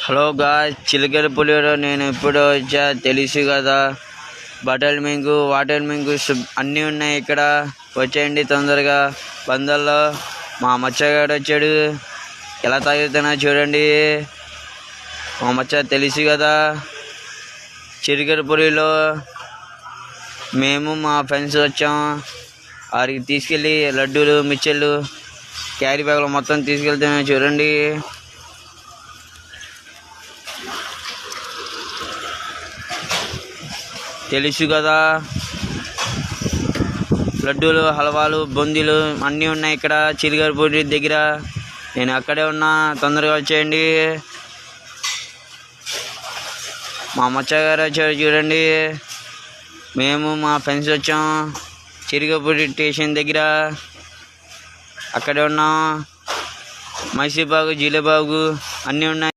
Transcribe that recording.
Hello guys, చిలకలపల్లిలో నేను ఎప్పుడు వచ్చా తెలుసు కదా. బటర్ మిల్క్, వాటర్ మిల్క్ అన్నీ ఉన్నాయి ఇక్కడ. వచ్చేయండి తొందరగా. బందల్లో మా మచ్చగాడు వచ్చాడు. ఎలా తాగుతున్నా చూడండి. మా మచ్చ తెలుసు కదా. చిలకలపల్లిలో మేము మా ఫ్రెండ్స్ వచ్చాం. వారికి తీసుకెళ్ళి లడ్డూలు, మిక్చర్లు, క్యారీ బ్యాగ్లు మొత్తం తీసుకెళ్తున్నాం చూడండి. తెలుసు కదా, లడ్డూలు, హల్వాలు, బొందీలు అన్నీ ఉన్నాయి ఇక్కడ చిలకలపల్లి దగ్గర. నేను అక్కడే ఉన్నా, తొందరగా వచ్చేయండి. మా మచ్చగారు వచ్చారు చూడండి. మేము మా ఫ్రెండ్స్ వచ్చాం చిలకలపల్లి స్టేషన్ దగ్గర. అక్కడే ఉన్నాం. మైసూర్పాకు, జిలేబాగు అన్నీ ఉన్నాయి.